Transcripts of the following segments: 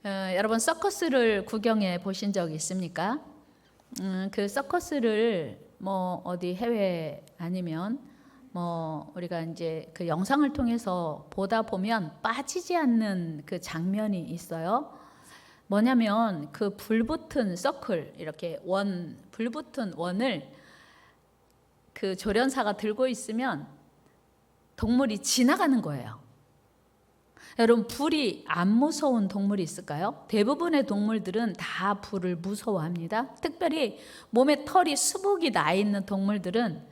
여러분 서커스를 구경해 보신 적 있습니까? 그 서커스를 뭐 어디 해외 아니면 뭐 우리가 이제 그 영상을 통해서 보다 보면 빠지지 않는 그 장면이 있어요. 뭐냐면 그 불붙은 서클, 이렇게 불붙은 원을 그 조련사가 들고 있으면 동물이 지나가는 거예요. 여러분, 불이 안 무서운 동물이 있을까요? 대부분의 동물들은 다 불을 무서워합니다. 특별히 몸에 털이 수북이 나 있는 동물들은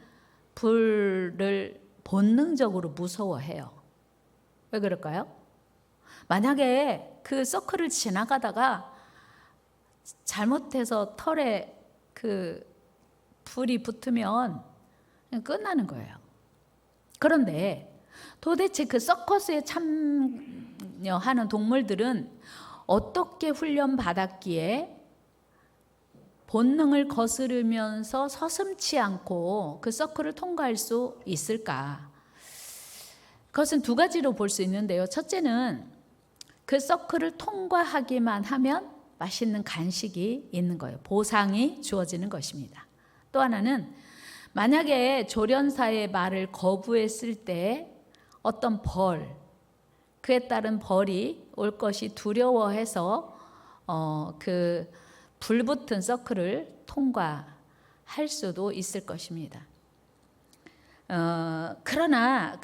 불을 본능적으로 무서워해요. 왜 그럴까요? 만약에 그 서클을 지나가다가 잘못해서 털에 그 불이 붙으면 그냥 끝나는 거예요. 그런데 도대체 그 서커스에 참여하는 동물들은 어떻게 훈련받았기에 본능을 거스르면서 서슴지 않고 그 서클을 통과할 수 있을까? 그것은 두 가지로 볼 수 있는데요. 첫째는 그 서클을 통과하기만 하면 맛있는 간식이 있는 거예요. 보상이 주어지는 것입니다. 또 하나는 만약에 조련사의 말을 거부했을 때 어떤 그에 따른 벌이 올 것이 두려워해서 그 불붙은 서클을 통과할 수도 있을 것입니다. 그러나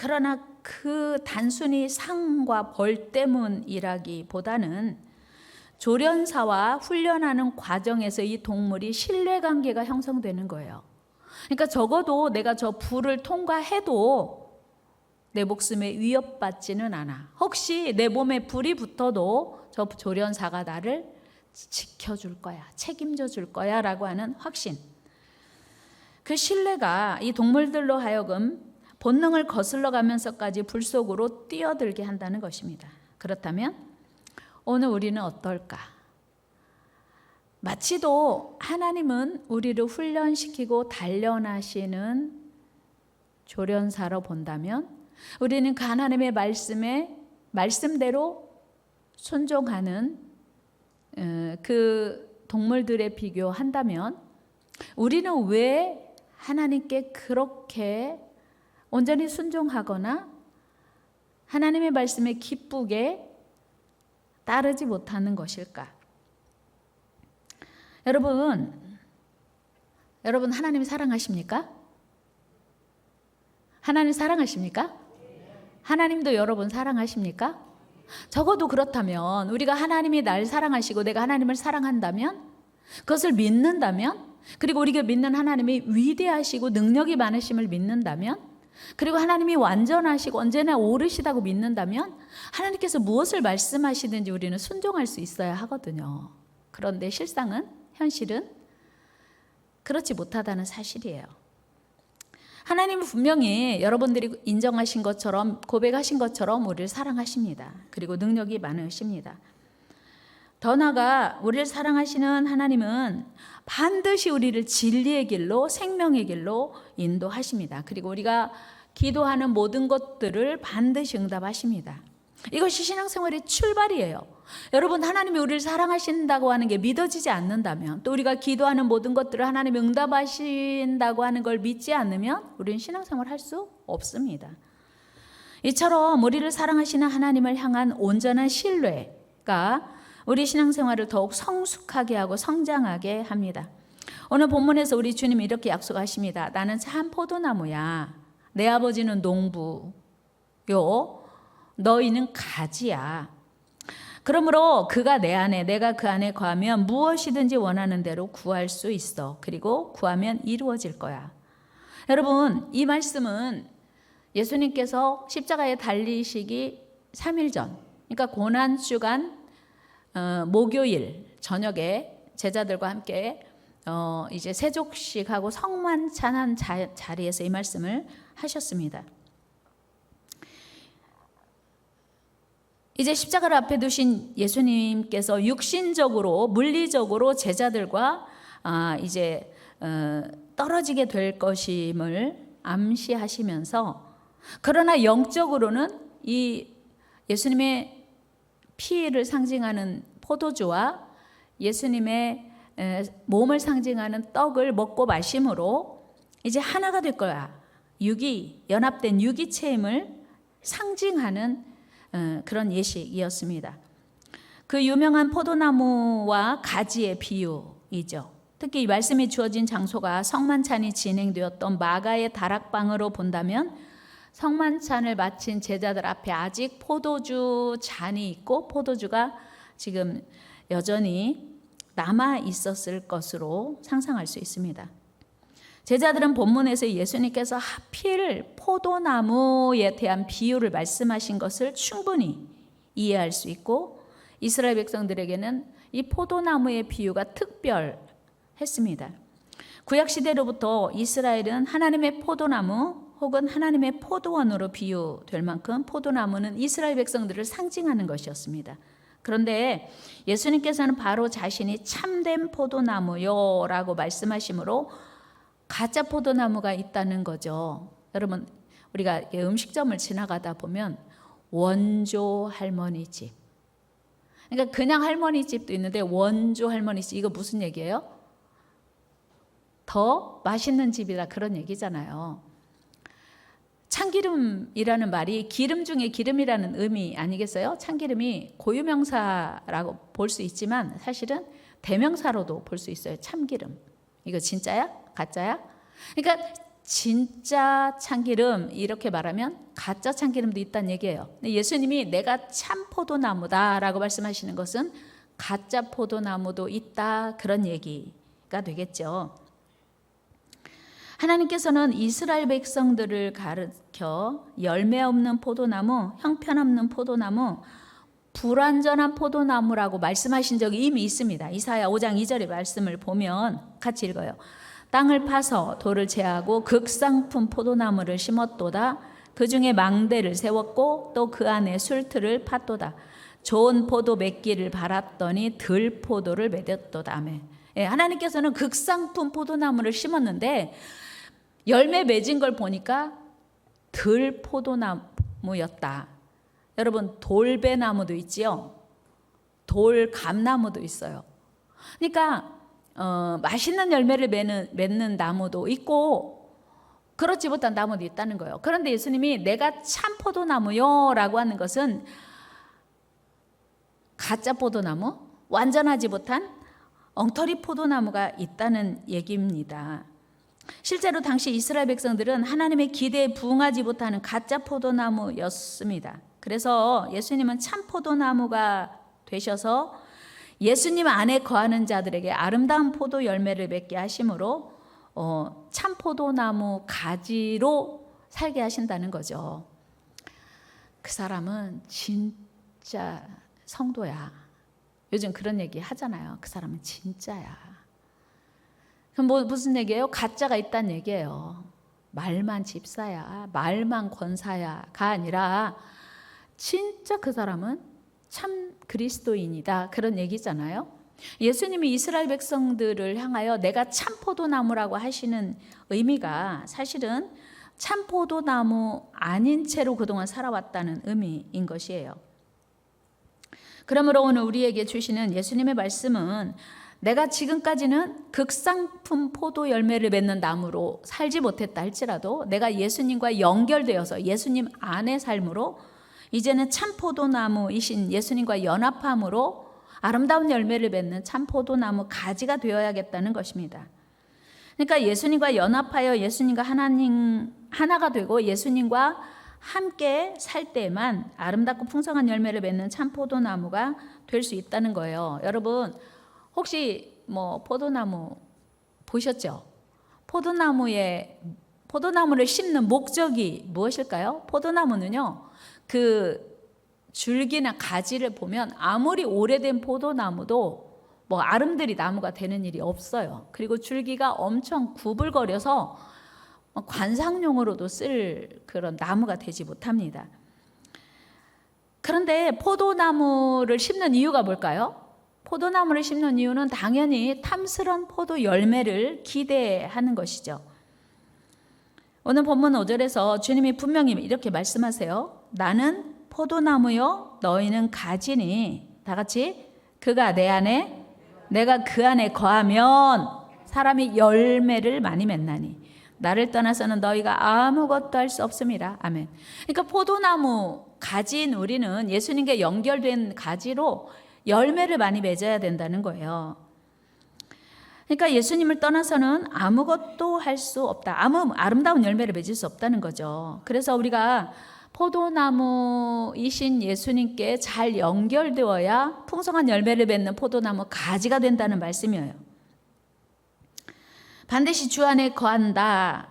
그 단순히 상과 벌 때문이라기보다는 조련사와 훈련하는 과정에서 이 동물이 신뢰관계가 형성되는 거예요. 그러니까 적어도 내가 저 불을 통과해도 내 목숨에 위협받지는 않아. 혹시 내 몸에 불이 붙어도 저 조련사가 나를 지켜줄 거야, 책임져 줄 거야 라고 하는 확신. 그 신뢰가 이 동물들로 하여금 본능을 거슬러 가면서까지 불 속으로 뛰어들게 한다는 것입니다. 그렇다면 오늘 우리는 어떨까? 마치도 하나님은 우리를 훈련시키고 단련하시는 조련사로 본다면 우리는 그 하나님의 말씀대로 순종하는 그 동물들에 비교한다면 우리는 왜 하나님께 그렇게 온전히 순종하거나 하나님의 말씀에 기쁘게 따르지 못하는 것일까? 여러분 하나님 사랑하십니까? 하나님 사랑하십니까? 하나님도 여러분 사랑하십니까? 적어도 그렇다면 우리가 하나님이 날 사랑하시고 내가 하나님을 사랑한다면, 그것을 믿는다면, 그리고 우리가 믿는 하나님이 위대하시고 능력이 많으심을 믿는다면, 그리고 하나님이 완전하시고 언제나 옳으시다고 믿는다면 하나님께서 무엇을 말씀하시든지 우리는 순종할 수 있어야 하거든요. 그런데 현실은 그렇지 못하다는 사실이에요. 하나님은 분명히 여러분들이 인정하신 것처럼, 고백하신 것처럼 우리를 사랑하십니다. 그리고 능력이 많으십니다. 더 나아가 우리를 사랑하시는 하나님은 반드시 우리를 진리의 길로, 생명의 길로 인도하십니다. 그리고 우리가 기도하는 모든 것들을 반드시 응답하십니다. 이것이 신앙생활의 출발이에요. 여러분, 하나님이 우리를 사랑하신다고 하는 게 믿어지지 않는다면, 또 우리가 기도하는 모든 것들을 하나님이 응답하신다고 하는 걸 믿지 않으면 우리는 신앙생활 할 수 없습니다. 이처럼 우리를 사랑하시는 하나님을 향한 온전한 신뢰가 우리 신앙생활을 더욱 성숙하게 하고 성장하게 합니다. 오늘 본문에서 우리 주님이 이렇게 약속하십니다. 나는 참 포도나무야. 내 아버지는 농부요. 너희는 가지야. 그러므로 그가 내 안에, 내가 그 안에 거하면 무엇이든지 원하는 대로 구할 수 있어. 그리고 구하면 이루어질 거야. 여러분, 이 말씀은 예수님께서 십자가에 달리시기 3일 전, 그러니까 고난주간 목요일 저녁에 제자들과 함께 이제 세족식하고 성만찬한 자리에서 이 말씀을 하셨습니다. 이제 십자가를 앞에 두신 예수님께서 육신적으로, 물리적으로 제자들과 이제 떨어지게 될 것임을 암시하시면서, 그러나 영적으로는 이 예수님의 피를 상징하는 포도주와 예수님의 몸을 상징하는 떡을 먹고 마심으로 이제 하나가 될 거야. 연합된 유기체임을 상징하는 그런 예식이었습니다. 그 유명한 포도나무와 가지의 비유이죠. 특히 이 말씀이 주어진 장소가 성만찬이 진행되었던 마가의 다락방으로 본다면 성만찬을 마친 제자들 앞에 아직 포도주 잔이 있고 포도주가 지금 여전히 남아 있었을 것으로 상상할 수 있습니다. 제자들은 본문에서 예수님께서 하필 포도나무에 대한 비유를 말씀하신 것을 충분히 이해할 수 있고 이스라엘 백성들에게는 이 포도나무의 비유가 특별했습니다. 구약시대로부터 이스라엘은 하나님의 포도나무 혹은 하나님의 포도원으로 비유될 만큼 포도나무는 이스라엘 백성들을 상징하는 것이었습니다. 그런데 예수님께서는 바로 자신이 참된 포도나무요 라고 말씀하시므로 가짜 포도나무가 있다는 거죠. 여러분, 우리가 음식점을 지나가다 보면 원조 할머니 집, 그러니까 그냥 할머니 집도 있는데 원조 할머니 집, 이거 무슨 얘기예요? 더 맛있는 집이다, 그런 얘기잖아요. 참기름이라는 말이 기름 중에 기름이라는 의미 아니겠어요? 참기름이 고유명사라고 볼 수 있지만 사실은 대명사로도 볼 수 있어요. 참기름. 이거 진짜야? 가짜야? 그러니까 진짜 참기름 이렇게 말하면 가짜 참기름도 있다는 얘기예요. 근데 예수님이 내가 참 포도나무다라고 말씀하시는 것은 가짜 포도나무도 있다, 그런 얘기가 되겠죠. 하나님께서는 이스라엘 백성들을 가르쳐 열매 없는 포도나무, 형편없는 포도나무, 불완전한 포도나무라고 말씀하신 적이 이미 있습니다. 이사야 5장 2절의 말씀을 보면 같이 읽어요. 땅을 파서 돌을 제하고 극상품 포도나무를 심었도다. 그 중에 망대를 세웠고 또 그 안에 술틀을 팠도다. 좋은 포도 맺기를 바랐더니 들포도를 맺었도다. 아멘. 예, 하나님께서는 극상품 포도나무를 심었는데 열매 맺은 걸 보니까 들포도나무였다. 여러분, 돌배나무도 있지요. 돌감나무도 있어요. 그러니까 맛있는 열매를 맺는 나무도 있고 그렇지 못한 나무도 있다는 거예요. 그런데 예수님이 내가 참 포도나무요 라고 하는 것은 가짜 포도나무, 완전하지 못한 엉터리 포도나무가 있다는 얘기입니다. 실제로 당시 이스라엘 백성들은 하나님의 기대에 부응하지 못하는 가짜 포도나무였습니다. 그래서 예수님은 참 포도나무가 되셔서 예수님 안에 거하는 자들에게 아름다운 포도 열매를 맺게 하심으로 참 포도나무 가지로 살게 하신다는 거죠. 그 사람은 진짜 성도야. 요즘 그런 얘기 하잖아요. 그 사람은 진짜야. 그럼 무슨 얘기예요? 가짜가 있다는 얘기예요. 말만 집사야, 말만 권사야가 아니라 진짜 그 사람은 참 그리스도인이다, 그런 얘기잖아요. 예수님이 이스라엘 백성들을 향하여 내가 참 포도나무라고 하시는 의미가 사실은 참 포도나무 아닌 채로 그동안 살아왔다는 의미인 것이에요. 그러므로 오늘 우리에게 주시는 예수님의 말씀은 내가 지금까지는 극상품 포도 열매를 맺는 나무로 살지 못했다 할지라도 내가 예수님과 연결되어서 예수님 안의 삶으로 이제는 참 포도나무이신 예수님과 연합함으로 아름다운 열매를 맺는 참 포도나무 가지가 되어야겠다는 것입니다. 그러니까 예수님과 연합하여 예수님과 하나님 하나가 되고 예수님과 함께 살 때만 아름답고 풍성한 열매를 맺는 참 포도나무가 될 수 있다는 거예요. 여러분, 혹시 포도나무 보셨죠? 포도나무를 심는 목적이 무엇일까요? 포도나무는요, 그 줄기나 가지를 보면 아무리 오래된 포도나무도 아름드리 나무가 되는 일이 없어요. 그리고 줄기가 엄청 구불거려서 관상용으로도 쓸 그런 나무가 되지 못합니다. 그런데 포도나무를 심는 이유가 뭘까요? 포도나무를 심는 이유는 당연히 탐스런 포도 열매를 기대하는 것이죠. 오늘 본문 5절에서 주님이 분명히 이렇게 말씀하세요. 나는 포도나무요 너희는 가지니, 다 같이 그가 내 안에 내가 그 안에 거하면 사람이 열매를 많이 맺나니 나를 떠나서는 너희가 아무것도 할 수 없습니다. 아멘. 그러니까 포도나무 가지인 우리는 예수님께 연결된 가지로 열매를 많이 맺어야 된다는 거예요. 그러니까 예수님을 떠나서는 아무것도 할 수 없다. 아름다운 열매를 맺을 수 없다는 거죠. 그래서 우리가 포도나무이신 예수님께 잘 연결되어야 풍성한 열매를 맺는 포도나무 가지가 된다는 말씀이에요. 반드시 주 안에 거한다.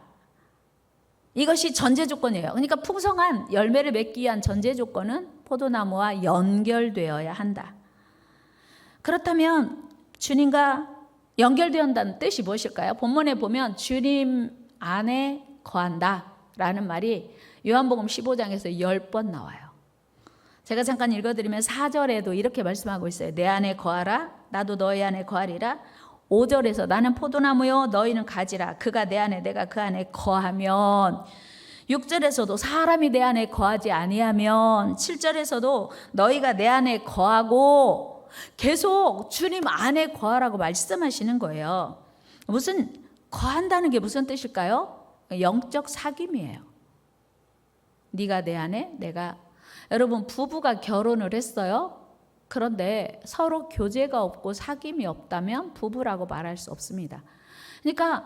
이것이 전제 조건이에요. 그러니까 풍성한 열매를 맺기 위한 전제 조건은 포도나무와 연결되어야 한다. 그렇다면 주님과 연결되었다는 뜻이 무엇일까요? 본문에 보면 주님 안에 거한다 라는 말이 요한복음 15장에서 10번 나와요. 제가 잠깐 읽어드리면 4절에도 이렇게 말씀하고 있어요. 내 안에 거하라 나도 너희 안에 거하리라. 5절에서 나는 포도나무요 너희는 가지라. 그가 내 안에 내가 그 안에 거하면. 6절에서도 사람이 내 안에 거하지 아니하면. 7절에서도 너희가 내 안에 거하고. 계속 주님 안에 거하라고 말씀하시는 거예요. 무슨 거한다는 게 무슨 뜻일까요? 영적 사귐이에요. 네가 내 안에 내가. 여러분 부부가 결혼을 했어요. 그런데 서로 교제가 없고 사귐이 없다면 부부라고 말할 수 없습니다. 그러니까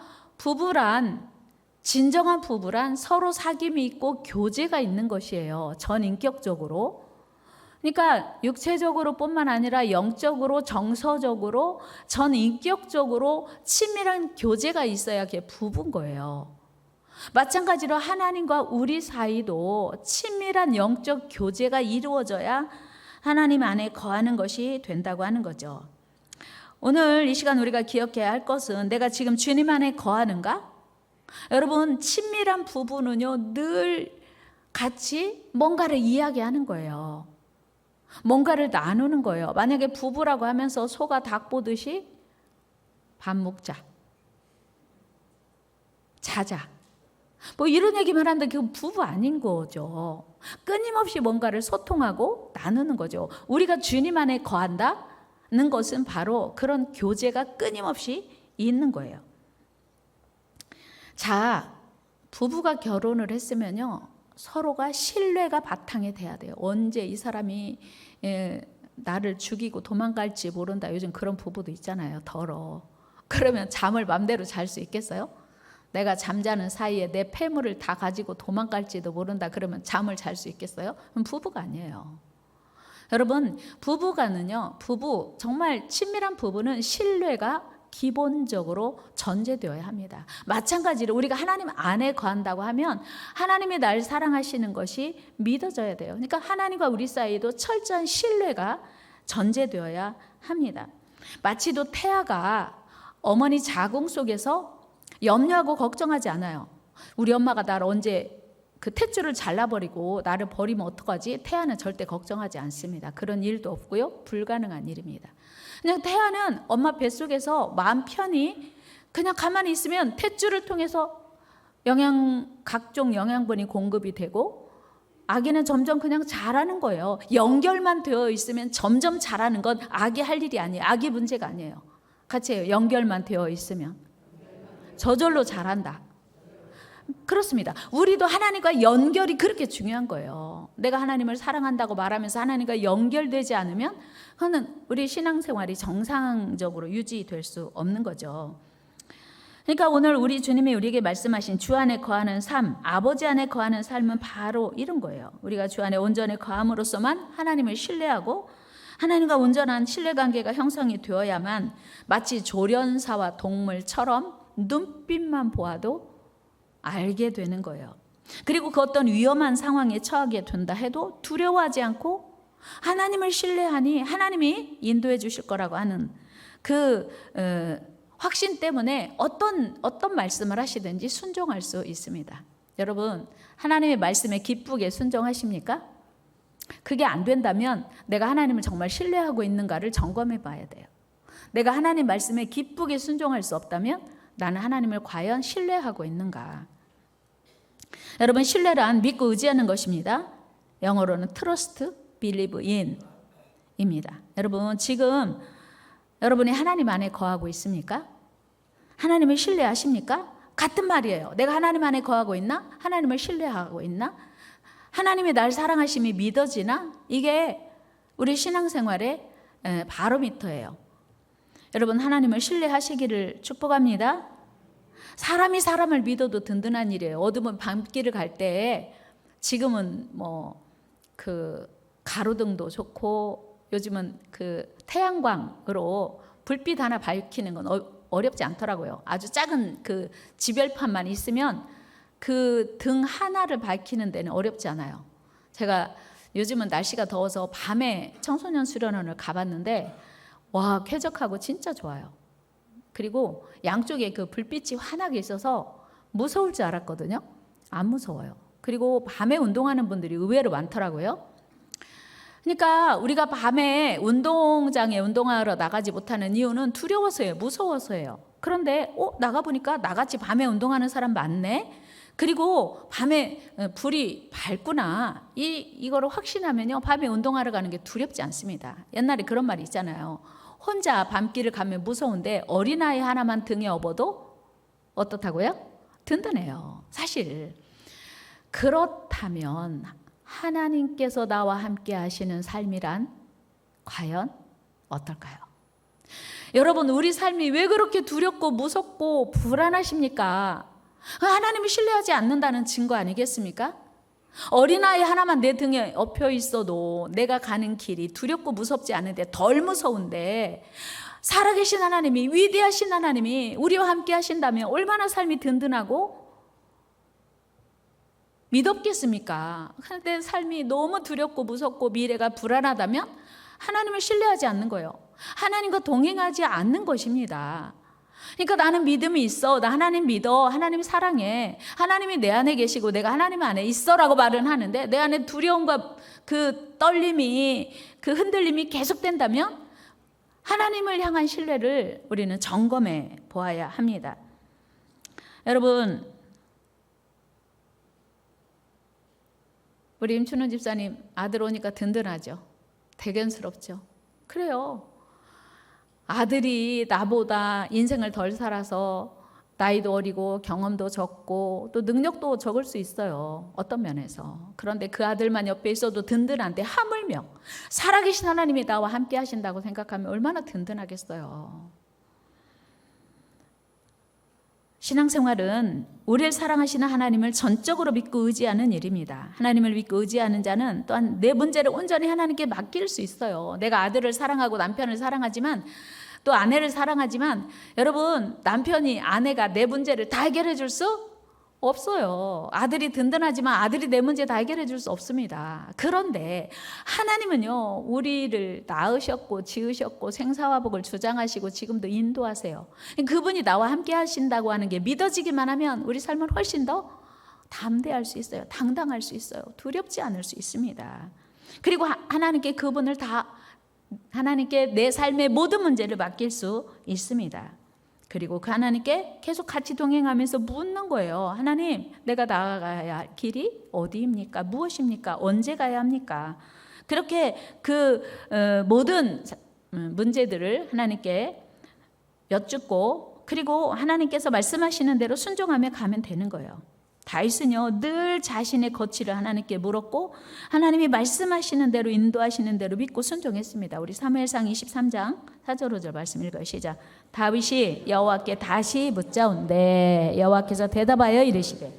진정한 부부란 서로 사귐이 있고 교제가 있는 것이에요. 전인격적으로. 그러니까 육체적으로 뿐만 아니라 영적으로 정서적으로 전인격적으로 친밀한 교제가 있어야 그게 부부인 거예요. 마찬가지로 하나님과 우리 사이도 친밀한 영적 교제가 이루어져야 하나님 안에 거하는 것이 된다고 하는 거죠. 오늘 이 시간 우리가 기억해야 할 것은 내가 지금 주님 안에 거하는가? 여러분 친밀한 부부는요 늘 같이 뭔가를 이야기하는 거예요. 뭔가를 나누는 거예요. 만약에 부부라고 하면서 소가 닭 보듯이 밥 먹자, 자자, 뭐 이런 얘기만 하는데 그건 부부 아닌 거죠. 끊임없이 뭔가를 소통하고 나누는 거죠. 우리가 주님 안에 거한다는 것은 바로 그런 교제가 끊임없이 있는 거예요. 자, 부부가 결혼을 했으면요 서로가 신뢰가 바탕이 돼야 돼요. 언제 이 사람이 나를 죽이고 도망갈지 모른다. 요즘 그런 부부도 있잖아요. 그러면 잠을 맘대로 잘 수 있겠어요? 내가 잠자는 사이에 내 폐물을 다 가지고 도망갈지도 모른다. 그러면 잠을 잘 수 있겠어요? 그럼 부부가 아니에요. 여러분 부부간은요 정말 친밀한 부부는 신뢰가 기본적으로 전제되어야 합니다. 마찬가지로 우리가 하나님 안에 거한다고 하면 하나님이 날 사랑하시는 것이 믿어져야 돼요. 그러니까 하나님과 우리 사이도 철저한 신뢰가 전제되어야 합니다. 마치도 태아가 어머니 자궁 속에서 염려하고 걱정하지 않아요. 우리 엄마가 나를 언제 그 탯줄을 잘라버리고 나를 버리면 어떡하지? 태아는 절대 걱정하지 않습니다. 그런 일도 없고요. 불가능한 일입니다. 그냥 태아는 엄마 뱃속에서 마음 편히 그냥 가만히 있으면 탯줄을 통해서 각종 영양분이 공급이 되고 아기는 점점 그냥 자라는 거예요. 연결만 되어 있으면 점점 자라는 건 아기 할 일이 아니에요. 아기 문제가 아니에요. 같이 해요. 연결만 되어 있으면 저절로 자란다. 그렇습니다. 우리도 하나님과 연결이 그렇게 중요한 거예요. 내가 하나님을 사랑한다고 말하면서 하나님과 연결되지 않으면 그거는 우리 신앙생활이 정상적으로 유지될 수 없는 거죠. 그러니까 오늘 우리 주님이 우리에게 말씀하신 주 안에 거하는 삶, 아버지 안에 거하는 삶은 바로 이런 거예요. 우리가 주 안에 온전히 거함으로써만 하나님을 신뢰하고 하나님과 온전한 신뢰관계가 형성이 되어야만 마치 조련사와 동물처럼 눈빛만 보아도 알게 되는 거예요. 그리고 그 어떤 위험한 상황에 처하게 된다 해도 두려워하지 않고 하나님을 신뢰하니 하나님이 인도해 주실 거라고 하는 그 확신 때문에 어떤 말씀을 하시든지 순종할 수 있습니다. 여러분 하나님의 말씀에 기쁘게 순종하십니까? 그게 안 된다면 내가 하나님을 정말 신뢰하고 있는가를 점검해 봐야 돼요. 내가 하나님 말씀에 기쁘게 순종할 수 없다면 나는 하나님을 과연 신뢰하고 있는가? 여러분 신뢰란 믿고 의지하는 것입니다. 영어로는 trust, believe in. 여러분, 지금 여러분이 하나님 안에 거하고 있습니까? 하나님을 신뢰하십니까? 같은 말이에요. 내가 하나님 안에 거하고 있나? 하나님을 신뢰하고 있나? 하나님이 날 사랑하심이 믿어지나? 이게 우리 신앙생활의 바로미터예요. 여러분, 하나님을 신뢰하시기를 축복합니다. 사람이 사람을 믿어도 든든한 일이에요. 어두운 밤길을 갈 때 지금은 그 가로등도 좋고 요즘은 그 태양광으로 불빛 하나 밝히는 건 어렵지 않더라고요. 아주 작은 그 지별판만 있으면 그 등 하나를 밝히는 데는 어렵지 않아요. 제가 요즘은 날씨가 더워서 밤에 청소년 수련원을 가봤는데 와, 쾌적하고 진짜 좋아요. 그리고 양쪽에 그 불빛이 환하게 있어서 무서울 줄 알았거든요. 안 무서워요. 그리고 밤에 운동하는 분들이 의외로 많더라고요. 그러니까 우리가 밤에 운동장에 운동하러 나가지 못하는 이유는 두려워서예요. 무서워서예요. 그런데 나가보니까 나같이 밤에 운동하는 사람 많네. 그리고 밤에 불이 밝구나. 이거를 확신하면요, 밤에 운동하러 가는 게 두렵지 않습니다. 옛날에 그런 말이 있잖아요. 혼자 밤길을 가면 무서운데 어린아이 하나만 등에 업어도 어떻다고요? 든든해요. 사실 그렇다면 하나님께서 나와 함께 하시는 삶이란 과연 어떨까요? 여러분, 우리 삶이 왜 그렇게 두렵고 무섭고 불안하십니까? 하나님을 신뢰하지 않는다는 증거 아니겠습니까? 어린아이 하나만 내 등에 엎여 있어도 내가 가는 길이 두렵고 무섭지 않은데, 덜 무서운데 살아계신 하나님이, 위대하신 하나님이 우리와 함께 하신다면 얼마나 삶이 든든하고 믿었겠습니까? 그런데 삶이 너무 두렵고 무섭고 미래가 불안하다면 하나님을 신뢰하지 않는 거예요. 하나님과 동행하지 않는 것입니다. 그러니까 나는 믿음이 있어, 나 하나님 믿어, 하나님 사랑해, 하나님이 내 안에 계시고 내가 하나님 안에 있어라고 말은 하는데 내 안에 두려움과 그 떨림이, 그 흔들림이 계속된다면 하나님을 향한 신뢰를 우리는 점검해 보아야 합니다. 여러분, 우리 임춘원 집사님 아들 오니까 든든하죠. 대견스럽죠. 그래요. 아들이 나보다 인생을 덜 살아서 나이도 어리고 경험도 적고 또 능력도 적을 수 있어요. 어떤 면에서. 그런데 그 아들만 옆에 있어도 든든한데 하물며 살아계신 하나님이 나와 함께 하신다고 생각하면 얼마나 든든하겠어요. 신앙생활은 우리를 사랑하시는 하나님을 전적으로 믿고 의지하는 일입니다. 하나님을 믿고 의지하는 자는 또한 내 문제를 온전히 하나님께 맡길 수 있어요. 내가 아들을 사랑하고 남편을 사랑하지만, 또 아내를 사랑하지만, 여러분, 남편이, 아내가 내 문제를 다 해결해 줄 수 없어요. 아들이 든든하지만 아들이 내 문제 다 해결해 줄 수 없습니다. 그런데 하나님은요, 우리를 낳으셨고 지으셨고 생사화복을 주장하시고 지금도 인도하세요. 그분이 나와 함께 하신다고 하는 게 믿어지기만 하면 우리 삶은 훨씬 더 담대할 수 있어요. 당당할 수 있어요. 두렵지 않을 수 있습니다. 그리고 하나님께 내 삶의 모든 문제를 맡길 수 있습니다. 그리고 그 하나님께 계속 같이 동행하면서 묻는 거예요. 하나님, 내가 나아가야 할 길이 어디입니까? 무엇입니까? 언제 가야 합니까? 그렇게 그 모든 문제들을 하나님께 여쭙고, 그리고 하나님께서 말씀하시는 대로 순종하며 가면 되는 거예요. 다윗은요, 늘 자신의 거취를 하나님께 물었고 하나님이 말씀하시는 대로, 인도하시는 대로 믿고 순종했습니다. 우리 사무엘상 23장 4절 5절 말씀 읽어요. 시작. 다윗이 여호와께 다시 묻자온대 여호와께서 대답하여 이르시되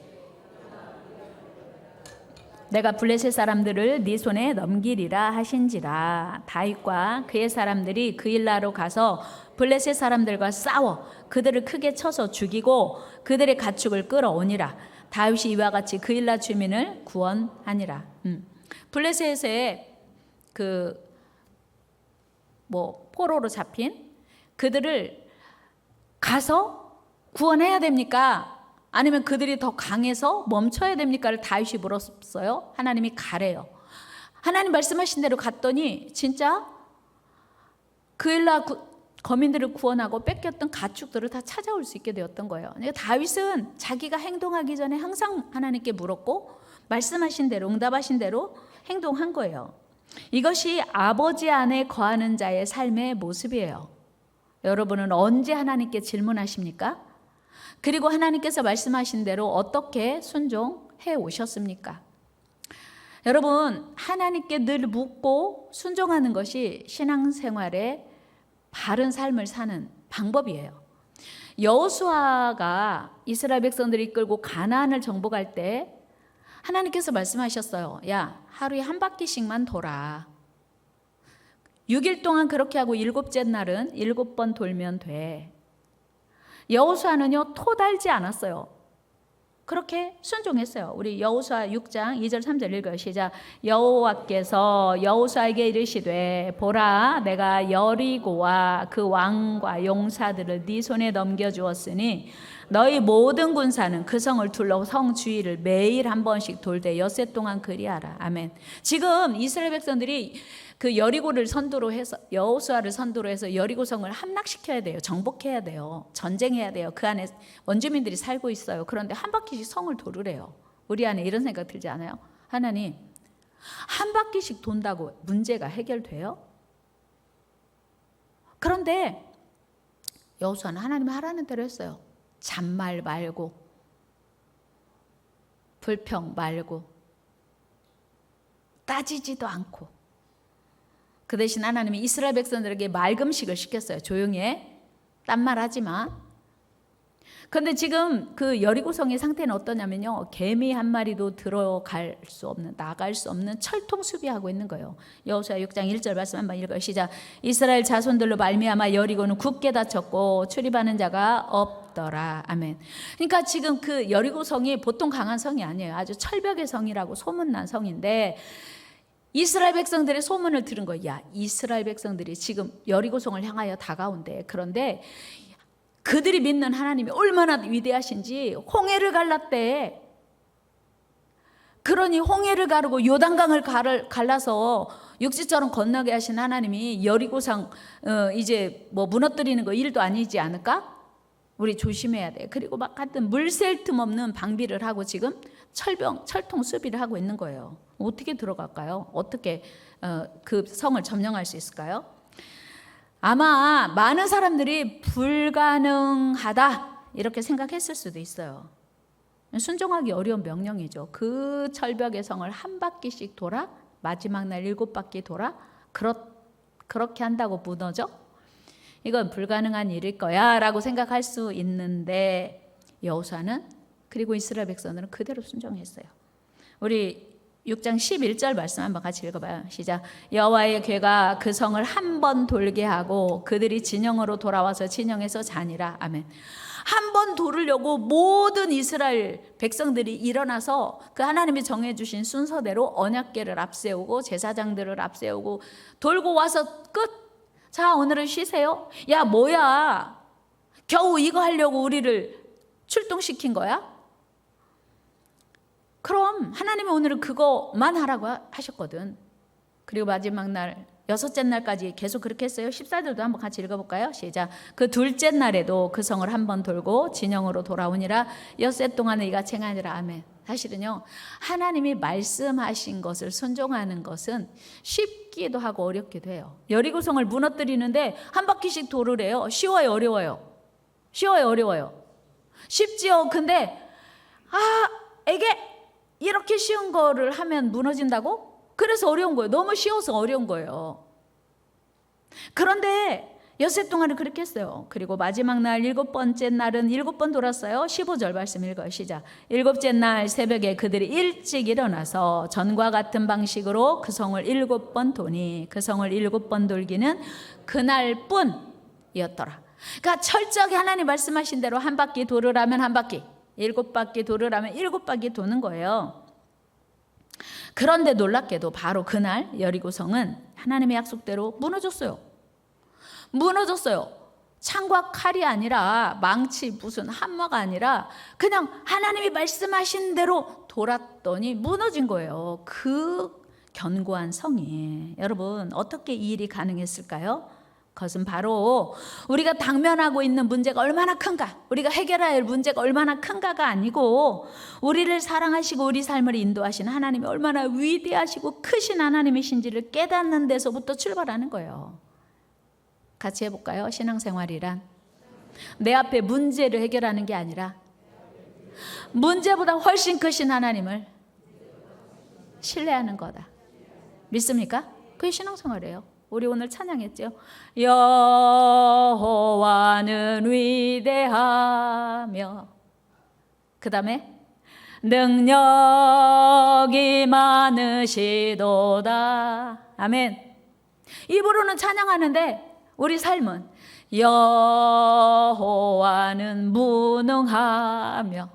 내가 블레셋 사람들을 네 손에 넘기리라 하신지라. 다윗과 그의 사람들이 그일라로 가서 블레셋 사람들과 싸워 그들을 크게 쳐서 죽이고 그들의 가축을 끌어오니라. 다윗이 이와 같이 그일라 주민을 구원하니라. 블레셋에 포로로 잡힌 그들을 가서 구원해야 됩니까? 아니면 그들이 더 강해서 멈춰야 됩니까를 다윗이 물었어요. 하나님이 가래요. 하나님 말씀하신 대로 갔더니 진짜 그일라 거민들을 구원하고 뺏겼던 가축들을 다 찾아올 수 있게 되었던 거예요. 그러니까 다윗은 자기가 행동하기 전에 항상 하나님께 물었고 말씀하신 대로, 응답하신 대로 행동한 거예요. 이것이 아버지 안에 거하는 자의 삶의 모습이에요. 여러분은 언제 하나님께 질문하십니까? 그리고 하나님께서 말씀하신 대로 어떻게 순종해 오셨습니까? 여러분, 하나님께 늘 묻고 순종하는 것이 신앙생활의 바른 삶을 사는 방법이에요. 여호수아가 이스라엘 백성들을 이끌고 가나안을 정복할 때 하나님께서 말씀하셨어요. 야, 하루에 한 바퀴씩만 돌아. 6일 동안 그렇게 하고 7째 날은 7번 돌면 돼. 여호수아는요, 토 달지 않았어요. 그렇게 순종했어요. 우리 여호수아 6장 2절 3절 읽어요. 시작. 여호와께서 여호수아에게 이르시되 보라 내가 여리고와 그 왕과 용사들을 네 손에 넘겨주었으니 너희 모든 군사는 그 성을 둘러 성 주위를 매일 한 번씩 돌되 엿새 동안 그리하라. 아멘. 지금 이스라엘 백성들이 그 여리고를 선두로 해서 여호수아를 선두로 해서 여리고 성을 함락시켜야 돼요. 정복해야 돼요. 전쟁해야 돼요. 그 안에 원주민들이 살고 있어요. 그런데 한 바퀴씩 성을 돌으래요. 우리 안에 이런 생각 들지 않아요? 하나님, 한 바퀴씩 돈다고 문제가 해결돼요? 그런데 여호수아는 하나님이 하라는 대로 했어요. 잔말 말고, 불평 말고, 따지지도 않고. 그 대신 하나님이 이스라엘 백성들에게 말금식을 시켰어요. 조용히 해. 딴 말 하지 마. 그런데 지금 그 여리고성의 상태는 어떠냐면요. 개미 한 마리도 들어갈 수 없는, 나갈 수 없는 철통 수비하고 있는 거예요. 여호수아 6장 1절 말씀 한번 읽어요. 시작. 이스라엘 자손들로 말미암아 여리고는 굳게 닫혔고 출입하는 자가 없더라. 아멘. 그러니까 지금 그 여리고성이 보통 강한 성이 아니에요. 아주 철벽의 성이라고 소문난 성인데 이스라엘 백성들의 소문을 들은 거야. 야, 이스라엘 백성들이 지금 여리고성을 향하여 다가온대. 그런데 그들이 믿는 하나님이 얼마나 위대하신지 홍해를 갈랐대. 그러니 홍해를 가르고 요단강을 갈라서 육지처럼 건너게 하신 하나님이 여리고성 이제 뭐 무너뜨리는 거 일도 아니지 않을까? 우리 조심해야 돼. 그리고 막 하여튼 물샐 틈 없는 방비를 하고 지금 철통 수비를 하고 있는 거예요. 어떻게 들어갈까요? 어떻게 그 성을 점령할 수 있을까요? 아마 많은 사람들이 불가능하다 이렇게 생각했을 수도 있어요. 순종하기 어려운 명령이죠. 그 철벽의 성을 한 바퀴씩 돌아 마지막 날 7바퀴 돌아 그렇게 한다고 무너져? 이건 불가능한 일일 거야 라고 생각할 수 있는데 여호수아는 그리고 이스라엘 백성들은 그대로 순종했어요. 우리 6장 11절 말씀 한번 같이 읽어봐요. 시작. 여호와의 궤가 그 성을 한 번 돌게 하고 그들이 진영으로 돌아와서 진영에서 자니라. 아멘. 한 번 돌으려고 모든 이스라엘 백성들이 일어나서 그 하나님이 정해주신 순서대로 언약궤를 앞세우고 제사장들을 앞세우고 돌고 와서 끝. 자, 오늘은 쉬세요. 야, 뭐야? 겨우 이거 하려고 우리를 출동시킨 거야? 그럼 하나님이 오늘은 그거만 하라고 하셨거든. 그리고 마지막 날 6째 날까지 계속 그렇게 했어요. 14절도 한번 같이 읽어볼까요? 시작. 그 둘째 날에도 그 성을 한 번 돌고 진영으로 돌아오니라. 엿새 동안에 이같이 행하니라. 아멘. 사실은요, 하나님이 말씀하신 것을 순종하는 것은 쉽기도 하고 어렵기도 해요. 여리고성을 무너뜨리는데 한 바퀴씩 돌으래요. 쉬워요, 어려워요? 쉬워요, 어려워요? 쉽지요. 근데 이게 이렇게 쉬운 거를 하면 무너진다고? 그래서 어려운 거예요. 너무 쉬워서 어려운 거예요. 그런데 엿새 동안은 그렇게 했어요. 그리고 마지막 날 7번째 날은 7번 돌았어요. 15절 말씀 읽어요. 시작. 7째 날 새벽에 그들이 일찍 일어나서 전과 같은 방식으로 그 성을 7번 도니 그 성을 7번 돌기는 그날뿐이었더라. 그러니까 철저하게 하나님 말씀하신 대로 한 바퀴 돌으라면 한 바퀴, 7바퀴 돌으라면 7바퀴 도는 거예요. 그런데 놀랍게도 바로 그날 여리고성은 하나님의 약속대로 무너졌어요. 창과 칼이 아니라 망치 무슨 한마가 아니라 그냥 하나님이 말씀하신 대로 돌았더니 무너진 거예요. 그 견고한 성이. 여러분, 어떻게 이 일이 가능했을까요? 그것은 바로 우리가 당면하고 있는 문제가 얼마나 큰가, 우리가 해결해야 할 문제가 얼마나 큰가가 아니고 우리를 사랑하시고 우리 삶을 인도하시는 하나님이 얼마나 위대하시고 크신 하나님이신지를 깨닫는 데서부터 출발하는 거예요. 같이 해볼까요? 신앙생활이란 내 앞에 문제를 해결하는 게 아니라 문제보다 훨씬 크신 하나님을 신뢰하는 거다. 믿습니까? 그게 신앙생활이에요. 우리 오늘 찬양했죠. 여호와는 위대하며, 그 다음에 능력이 많으시도다. 아멘. 입으로는 찬양하는데 우리 삶은 여호와는 무능하며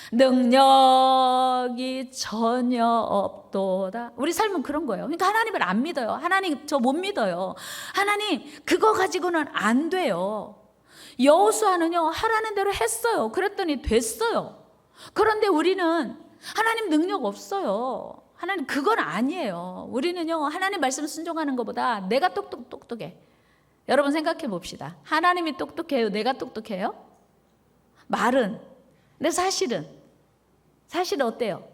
능력이 전혀 없도다. 우리 삶은 그런 거예요. 그러니까 하나님을 안 믿어요. 하나님 저 못 믿어요. 하나님 그거 가지고는 안 돼요. 여호수아는요 하라는 대로 했어요. 그랬더니 됐어요. 그런데 우리는 하나님 능력 없어요. 하나님 그건 아니에요. 우리는요 하나님 말씀 순종하는 것보다 내가 똑똑해. 여러분 생각해 봅시다. 하나님이 똑똑해요? 내가 똑똑해요? 말은. 근데 사실은 어때요?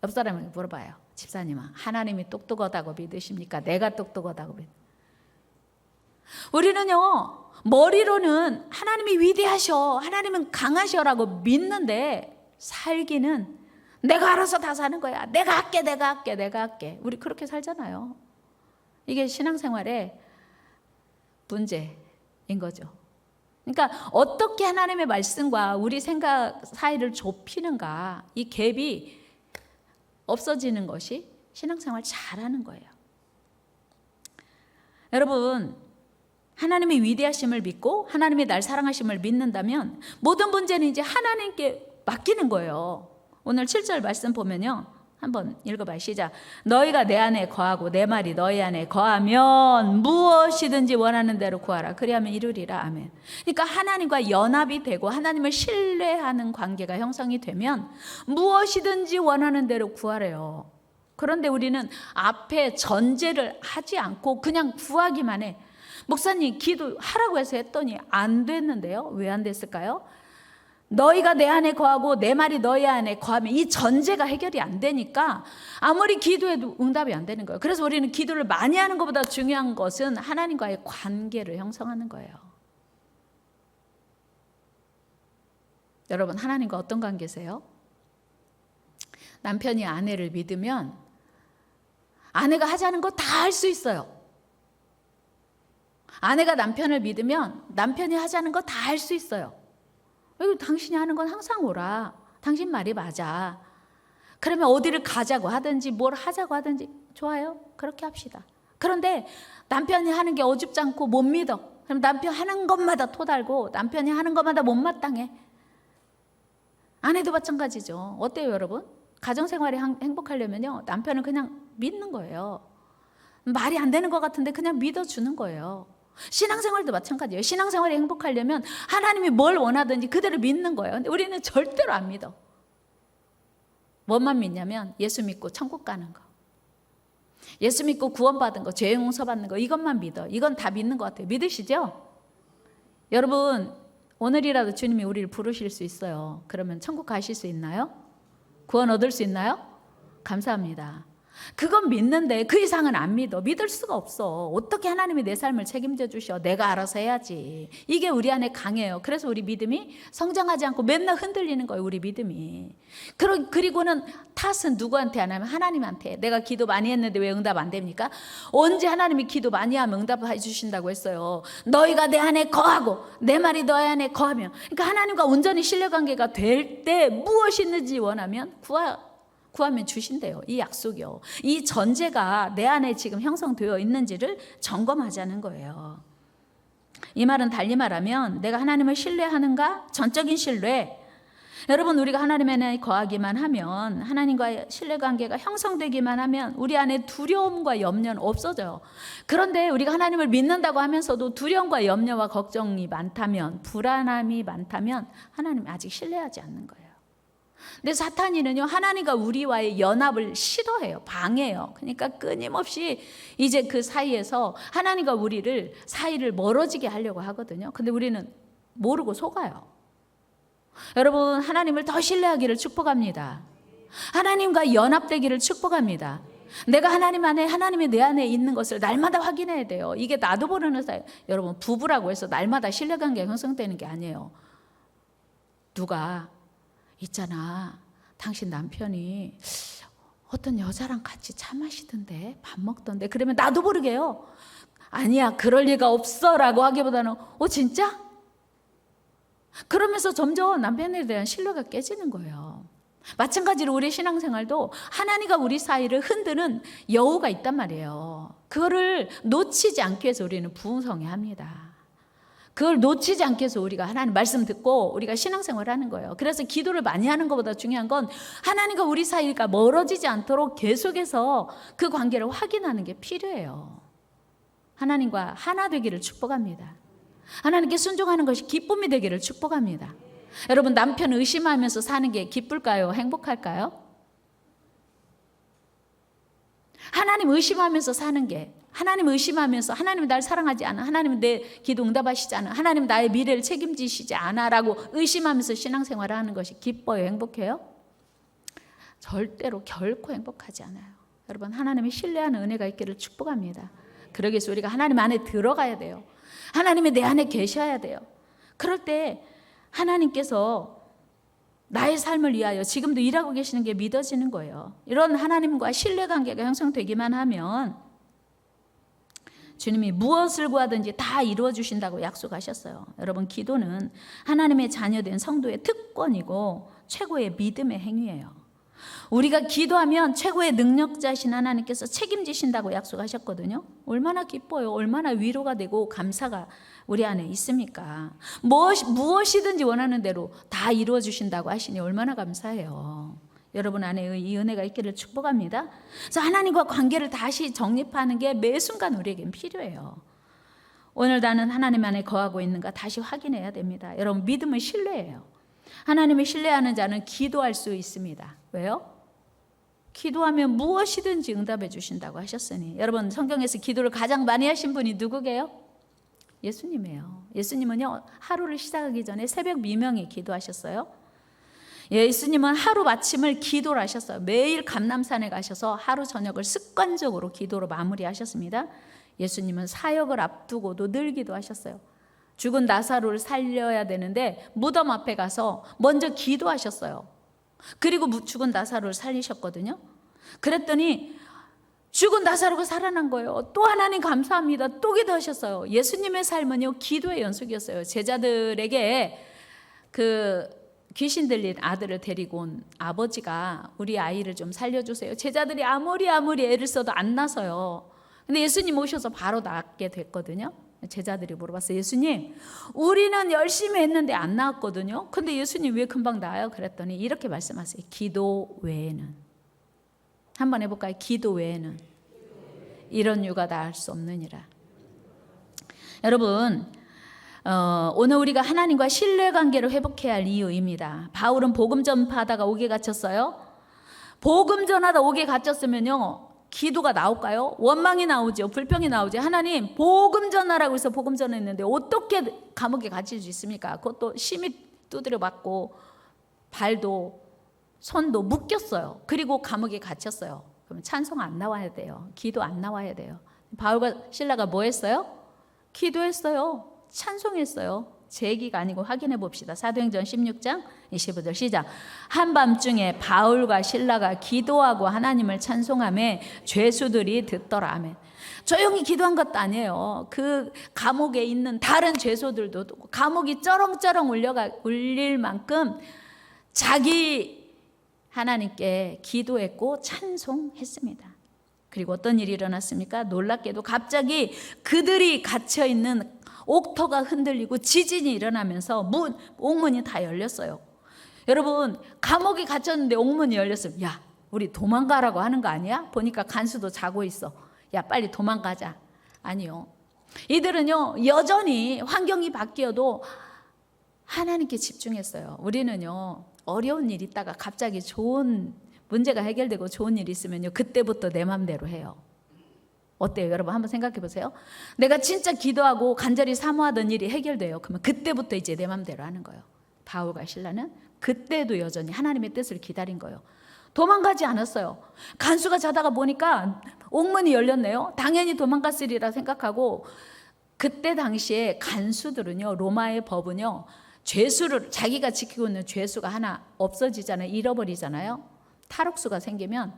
옆 사람에게 물어봐요. 집사님아, 하나님이 똑똑하다고 믿으십니까? 내가 똑똑하다고 믿으십니까? 우리는요 머리로는 하나님이 위대하셔, 하나님은 강하셔라고 믿는데 살기는 내가 알아서 다 사는 거야. 내가 할게. 우리 그렇게 살잖아요. 이게 신앙생활의 문제인 거죠. 그러니까 어떻게 하나님의 말씀과 우리 생각 사이를 좁히는가, 이 갭이 없어지는 것이 신앙생활 잘하는 거예요. 여러분, 하나님의 위대하심을 믿고 하나님의 날 사랑하심을 믿는다면 모든 문제는 이제 하나님께 맡기는 거예요. 오늘 7절 말씀 보면요, 한번 읽어봐요. 시작. 너희가 내 안에 거하고 내 말이 너희 안에 거하면 무엇이든지 원하는 대로 구하라. 그리하면 이루리라. 아멘. 그러니까 하나님과 연합이 되고 하나님을 신뢰하는 관계가 형성이 되면 무엇이든지 원하는 대로 구하래요. 그런데 우리는 앞에 전제를 하지 않고 그냥 구하기만 해. 목사님 기도하라고 해서 했더니 안 됐는데요. 왜 안 됐을까요? 너희가 내 안에 거하고 내 말이 너희 안에 거하면 이 전제가 해결이 안 되니까 아무리 기도해도 응답이 안 되는 거예요. 그래서 우리는 기도를 많이 하는 것보다 중요한 것은 하나님과의 관계를 형성하는 거예요. 여러분, 하나님과 어떤 관계세요? 남편이 아내를 믿으면 아내가 하자는 거 다 할 수 있어요. 아내가 남편을 믿으면 남편이 하자는 거 다 할 수 있어요. 당신이 하는 건 항상 오라. 당신 말이 맞아. 그러면 어디를 가자고 하든지 뭘 하자고 하든지 좋아요. 그렇게 합시다. 그런데 남편이 하는 게 어줍지 않고 못 믿어. 그럼 남편 하는 것마다 토달고 남편이 하는 것마다 못마땅해. 아내도 마찬가지죠. 어때요, 여러분? 가정생활이 행복하려면요, 남편을 그냥 믿는 거예요. 말이 안 되는 것 같은데 그냥 믿어주는 거예요. 신앙생활도 마찬가지예요. 신앙생활이 행복하려면 하나님이 뭘 원하든지 그대로 믿는 거예요. 근데 우리는 절대로 안 믿어. 뭐만 믿냐면 예수 믿고 천국 가는 거, 예수 믿고 구원받은 거, 죄 용서받는 거, 이것만 믿어. 이건 다 믿는 것 같아요. 믿으시죠? 여러분, 오늘이라도 주님이 우리를 부르실 수 있어요. 그러면 천국 가실 수 있나요? 구원 얻을 수 있나요? 감사합니다. 그건 믿는데 그 이상은 안 믿어. 믿을 수가 없어. 어떻게 하나님이 내 삶을 책임져 주셔. 내가 알아서 해야지. 이게 우리 안에 강해요. 그래서 우리 믿음이 성장하지 않고 맨날 흔들리는 거예요. 우리 믿음이. 그리고는 탓은 누구한테 하냐면 하나님한테. 내가 기도 많이 했는데 왜 응답 안 됩니까? 언제 하나님이 기도 많이 하면 응답해 주신다고 했어요? 너희가 내 안에 거하고 내 말이 너희 안에 거하면. 그러니까 하나님과 온전히 신뢰관계가 될 때 무엇이 있는지 원하면 구하면 주신대요. 이 약속이요. 이 전제가 내 안에 지금 형성되어 있는지를 점검하자는 거예요. 이 말은 달리 말하면 내가 하나님을 신뢰하는가? 전적인 신뢰. 여러분, 우리가 하나님 안에 거하기만 하면, 하나님과의 신뢰관계가 형성되기만 하면 우리 안에 두려움과 염려는 없어져요. 그런데 우리가 하나님을 믿는다고 하면서도 두려움과 염려와 걱정이 많다면, 불안함이 많다면 하나님 아직 신뢰하지 않는 거예요. 근데 사탄이는요, 하나님과 우리와의 연합을 시도해요. 방해해요. 그러니까 끊임없이 이제 그 사이에서 하나님과 우리를 사이를 멀어지게 하려고 하거든요. 근데 우리는 모르고 속아요. 여러분, 하나님을 더 신뢰하기를 축복합니다. 하나님과 연합되기를 축복합니다. 내가 하나님 안에, 하나님이 내 안에 있는 것을 날마다 확인해야 돼요. 이게 나도 모르는 사이. 여러분, 부부라고 해서 날마다 신뢰관계가 형성되는 게 아니에요. 누가 있잖아, 당신 남편이 어떤 여자랑 같이 차 마시던데, 밥 먹던데. 그러면 나도 모르게요, 아니야, 그럴 리가 없어 라고 하기보다는 진짜? 그러면서 점점 남편에 대한 신뢰가 깨지는 거예요. 마찬가지로 우리 신앙생활도 하나님과 우리 사이를 흔드는 여우가 있단 말이에요. 그거를 놓치지 않기 위해서 우리는 부흥성회 합니다. 그걸 놓치지 않기 위해서 우리가 하나님 말씀 듣고 우리가 신앙생활을 하는 거예요. 그래서 기도를 많이 하는 것보다 중요한 건 하나님과 우리 사이가 멀어지지 않도록 계속해서 그 관계를 확인하는 게 필요해요. 하나님과 하나 되기를 축복합니다. 하나님께 순종하는 것이 기쁨이 되기를 축복합니다. 여러분, 남편 의심하면서 사는 게 기쁠까요? 행복할까요? 하나님 의심하면서 사는 게, 하나님 의심하면서 하나님은 날 사랑하지 않아, 하나님은 내 기도 응답하시지 않아, 하나님은 나의 미래를 책임지시지 않아 라고 의심하면서 신앙생활을 하는 것이 기뻐요? 행복해요? 절대로 결코 행복하지 않아요. 여러분, 하나님이 신뢰하는 은혜가 있기를 축복합니다. 그러기 위해서 우리가 하나님 안에 들어가야 돼요. 하나님이 내 안에 계셔야 돼요. 그럴 때 하나님께서 나의 삶을 위하여 지금도 일하고 계시는 게 믿어지는 거예요. 이런 하나님과 신뢰관계가 형성되기만 하면 주님이 무엇을 구하든지 다 이루어 주신다고 약속하셨어요. 여러분, 기도는 하나님의 자녀된 성도의 특권이고 최고의 믿음의 행위예요. 우리가 기도하면 최고의 능력자신 하나님께서 책임지신다고 약속하셨거든요. 얼마나 기뻐요. 얼마나 위로가 되고 감사가 우리 안에 있습니까? 무엇이든지 원하는 대로 다 이루어 주신다고 하시니 얼마나 감사해요. 여러분 안에 이 은혜가 있기를 축복합니다. 그래서 하나님과 관계를 다시 정립하는 게 매 순간 우리에겐 필요해요. 오늘 나는 하나님 안에 거하고 있는가 다시 확인해야 됩니다. 여러분, 믿음은 신뢰예요. 하나님을 신뢰하는 자는 기도할 수 있습니다. 왜요? 기도하면 무엇이든지 응답해 주신다고 하셨으니. 여러분, 성경에서 기도를 가장 많이 하신 분이 누구게요? 예수님이에요. 예수님은요, 하루를 시작하기 전에 새벽 미명에 기도하셨어요. 예수님은 하루 마침을 기도를 하셨어요. 매일 감람산에 가셔서 하루 저녁을 습관적으로 기도로 마무리하셨습니다. 예수님은 사역을 앞두고도 늘 기도하셨어요. 죽은 나사로를 살려야 되는데 무덤 앞에 가서 먼저 기도하셨어요. 그리고 죽은 나사로를 살리셨거든요. 그랬더니 죽은 나사로가 살아난 거예요. 또 하나님 감사합니다. 또 기도하셨어요. 예수님의 삶은요, 기도의 연속이었어요. 제자들에게 그 귀신 들린 아들을 데리고 온 아버지가 우리 아이를 좀 살려주세요. 제자들이 아무리 애를 써도 안 나서요. 근데 예수님 오셔서 바로 낫게 됐거든요. 제자들이 물어봤어요. 예수님, 우리는 열심히 했는데 안 나았거든요. 근데 예수님 왜 금방 나아요? 그랬더니 이렇게 말씀하세요. 기도 외에는. 한번 해볼까요? 기도 외에는 이런 유가 나을 수 없느니라. 여러분, 오늘 우리가 하나님과 신뢰관계를 회복해야 할 이유입니다. 바울은 복음 전파하다가 옥에 갇혔어요. 복음 전하다 옥에 갇혔으면요, 기도가 나올까요? 원망이 나오죠. 불평이 나오죠. 하나님, 복음 전하라고 해서 복음 전했는데 어떻게 감옥에 갇힐 수 있습니까? 그것도 심히 두드려 맞고 발도 손도 묶였어요. 그리고 감옥에 갇혔어요. 그럼 찬송 안 나와야 돼요. 기도 안 나와야 돼요. 바울과 실라가 뭐 했어요? 기도했어요. 찬송했어요. 제 얘기가 아니고 확인해 봅시다. 사도행전 16장 25절 시작. 한밤중에 바울과 실라가 기도하고 하나님을 찬송하며 죄수들이 듣더라. 아멘. 조용히 기도한 것도 아니에요. 그 감옥에 있는 다른 죄수들도 감옥이 쩌렁쩌렁 울릴 만큼 자기 하나님께 기도했고 찬송했습니다. 그리고 어떤 일이 일어났습니까? 놀랍게도 갑자기 그들이 갇혀있는 옥터가 흔들리고 지진이 일어나면서 옥문이 다 열렸어요. 여러분, 감옥에 갇혔는데 옥문이 열렸어요. 야, 우리 도망가라고 하는 거 아니야? 보니까 간수도 자고 있어. 야, 빨리 도망가자. 아니요. 이들은요, 여전히 환경이 바뀌어도 하나님께 집중했어요. 우리는요, 어려운 일 있다가 갑자기 좋은 문제가 해결되고 좋은 일이 있으면요, 그때부터 내 맘대로 해요. 어때요? 여러분 한번 생각해 보세요. 내가 진짜 기도하고 간절히 사모하던 일이 해결돼요. 그러면 그때부터 이제 내 맘대로 하는 거예요. 바울과 실라는 그때도 여전히 하나님의 뜻을 기다린 거예요. 도망가지 않았어요. 간수가 자다가 보니까 옥문이 열렸네요. 당연히 도망갔으리라 생각하고, 그때 당시에 간수들은요, 로마의 법은요, 죄수를 자기가 지키고 있는 죄수가 하나 없어지잖아요. 잃어버리잖아요. 탈옥수가 생기면,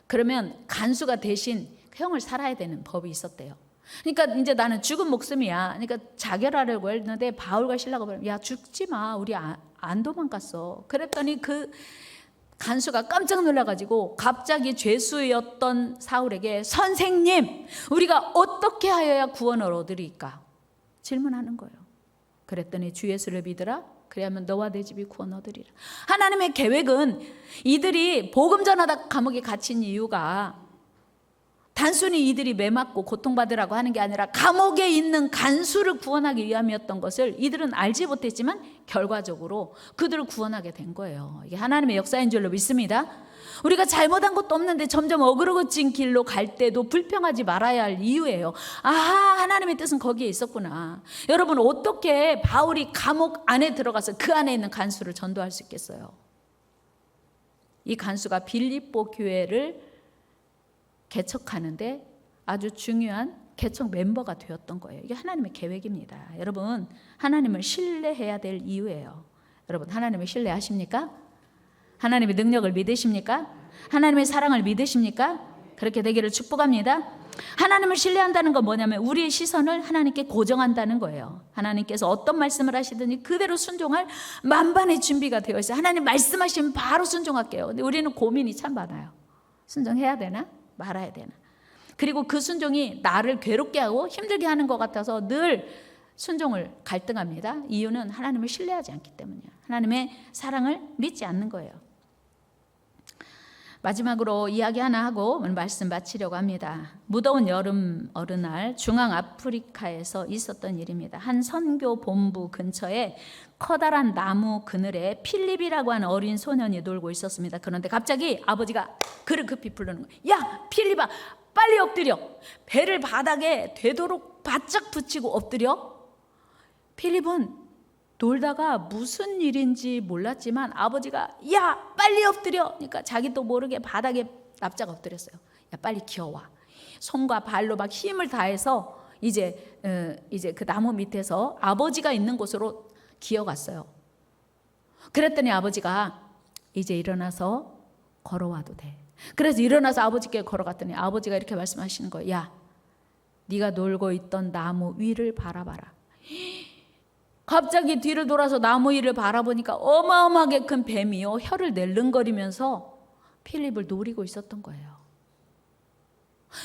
그러면 간수가 대신 형을 살아야 되는 법이 있었대요. 그러니까 이제 나는 죽은 목숨이야. 그러니까 자결하려고 했는데 바울과 실라가 보면, 야, 죽지 마. 우리 안 도망갔어. 그랬더니 그 간수가 깜짝 놀라가지고 갑자기 죄수였던 사울에게, 선생님, 우리가 어떻게 하여야 구원을 얻으리까? 질문하는 거예요. 그랬더니 주 예수를 믿으라. 그래야면 너와 내 집이 구원 얻으리라. 하나님의 계획은 이들이 복음 전하다 감옥에 갇힌 이유가 단순히 이들이 매맞고 고통받으라고 하는 게 아니라 감옥에 있는 간수를 구원하기 위함이었던 것을 이들은 알지 못했지만 결과적으로 그들을 구원하게 된 거예요. 이게 하나님의 역사인 줄로 믿습니다. 우리가 잘못한 것도 없는데 점점 어그러진 길로 갈 때도 불평하지 말아야 할 이유예요. 아하, 하나님의 뜻은 거기에 있었구나. 여러분, 어떻게 바울이 감옥 안에 들어가서 그 안에 있는 간수를 전도할 수 있겠어요? 이 간수가 빌립보 교회를 개척하는데 아주 중요한 개척 멤버가 되었던 거예요. 이게 하나님의 계획입니다. 여러분, 하나님을 신뢰해야 될 이유예요. 여러분, 하나님을 신뢰하십니까? 하나님의 능력을 믿으십니까? 하나님의 사랑을 믿으십니까? 그렇게 되기를 축복합니다. 하나님을 신뢰한다는 건 뭐냐면 우리의 시선을 하나님께 고정한다는 거예요. 하나님께서 어떤 말씀을 하시든지 그대로 순종할 만반의 준비가 되어 있어요. 하나님 말씀하시면 바로 순종할게요. 근데 우리는 고민이 참 많아요. 순종해야 되나? 말아야 되나? 그리고 그 순종이 나를 괴롭게 하고 힘들게 하는 것 같아서 늘 순종을 갈등합니다. 이유는 하나님을 신뢰하지 않기 때문이에요. 하나님의 사랑을 믿지 않는 거예요. 마지막으로 이야기 하나 하고 말씀 마치려고 합니다. 무더운 여름 어느 중앙 아프리카에서 있었던 일입니다. 한 선교 본부 근처에 커다란 나무 그늘에 필립이라고 하는 어린 소년이 놀고 있었습니다. 그런데 갑자기 아버지가 그를 급히 부르는 거예요. 야, 필립아, 빨리 엎드려. 배를 바닥에 되도록 바짝 붙이고 엎드려. 필립은 놀다가 무슨 일인지 몰랐지만 아버지가 야, 빨리 엎드려. 그러니까 자기도 모르게 바닥에 납작 엎드렸어요. 야, 빨리 기어와. 손과 발로 막 힘을 다해서 이제 그 나무 밑에서 아버지가 있는 곳으로 기어갔어요. 그랬더니 아버지가 이제 일어나서 걸어와도 돼. 그래서 일어나서 아버지께 걸어갔더니 아버지가 이렇게 말씀하시는 거예요. 야, 네가 놀고 있던 나무 위를 바라봐라. 갑자기 뒤를 돌아서 나무 위를 바라보니까 어마어마하게 큰 뱀이요, 혀를 낼름거리면서 필립을 노리고 있었던 거예요.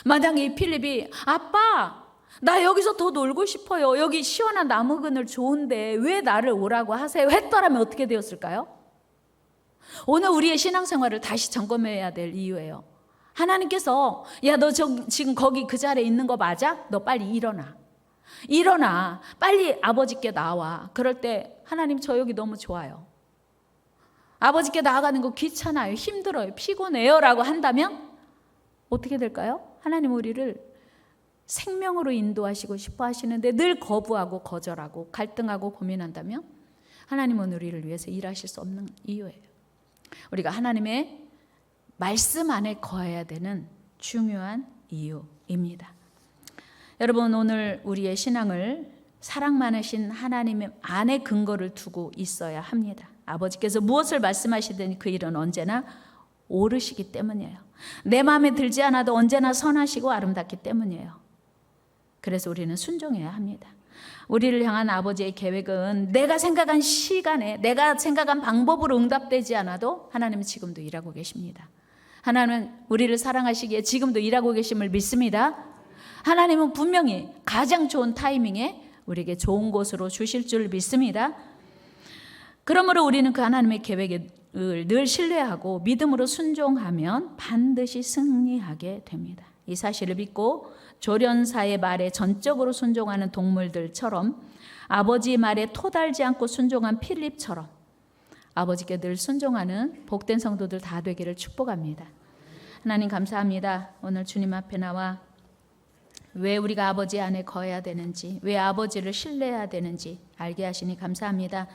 만약에 이 필립이 아빠, 나 여기서 더 놀고 싶어요. 여기 시원한 나무 그늘 좋은데 왜 나를 오라고 하세요? 했더라면 어떻게 되었을까요? 오늘 우리의 신앙생활을 다시 점검해야 될 이유예요. 하나님께서 야, 너 지금 거기 그 자리에 있는 거 맞아? 너 빨리 일어나. 일어나. 빨리 아버지께 나와. 그럴 때 하나님, 저 여기 너무 좋아요. 아버지께 나아가는 거 귀찮아요. 힘들어요. 피곤해요. 라고 한다면 어떻게 될까요? 하나님 우리를 생명으로 인도하시고 싶어 하시는데 늘 거부하고 거절하고 갈등하고 고민한다면 하나님은 우리를 위해서 일하실 수 없는 이유예요. 우리가 하나님의 말씀 안에 거해야 되는 중요한 이유입니다. 여러분, 오늘 우리의 신앙을 사랑 많으신 하나님 안에 근거를 두고 있어야 합니다. 아버지께서 무엇을 말씀하시든 그 일은 언제나 옳으시기 때문이에요. 내 마음에 들지 않아도 언제나 선하시고 아름답기 때문이에요. 그래서 우리는 순종해야 합니다. 우리를 향한 아버지의 계획은 내가 생각한 시간에 내가 생각한 방법으로 응답되지 않아도 하나님은 지금도 일하고 계십니다. 하나님은 우리를 사랑하시기에 지금도 일하고 계심을 믿습니다. 하나님은 분명히 가장 좋은 타이밍에 우리에게 좋은 곳으로 주실 줄 믿습니다. 그러므로 우리는 그 하나님의 계획을 늘 신뢰하고 믿음으로 순종하면 반드시 승리하게 됩니다. 이 사실을 믿고 조련사의 말에 전적으로 순종하는 동물들처럼 아버지 말에 토달지 않고 순종한 필립처럼 아버지께 늘 순종하는 복된 성도들 다 되기를 축복합니다. 하나님 감사합니다. 오늘 주님 앞에 나와 왜 우리가 아버지 안에 거해야 되는지, 왜 아버지를 신뢰해야 되는지 알게 하시니 감사합니다.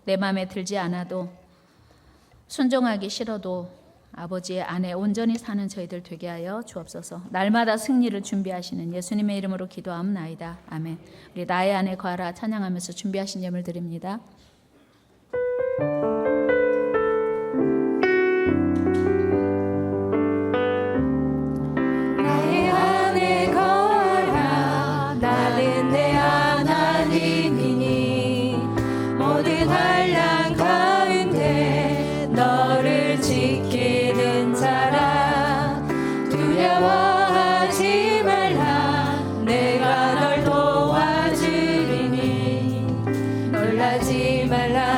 내 마음에 들지 않아도, 순종하기 싫어도 아버지의 안에 온전히 사는 저희들 되게 하여 주옵소서. 날마다 승리를 준비하시는 예수님의 이름으로 기도하옵나이다. 아멘. 우리 나의 안에 거하라 찬양하면서 준비하신 예물 드립니다. 나의 안에 거하라. 나는 내 하나님이니 모든 환난 가운데 너를 지키는 자라. 두려워하지 말라. 내가 널 도와주리니 놀라지 말라.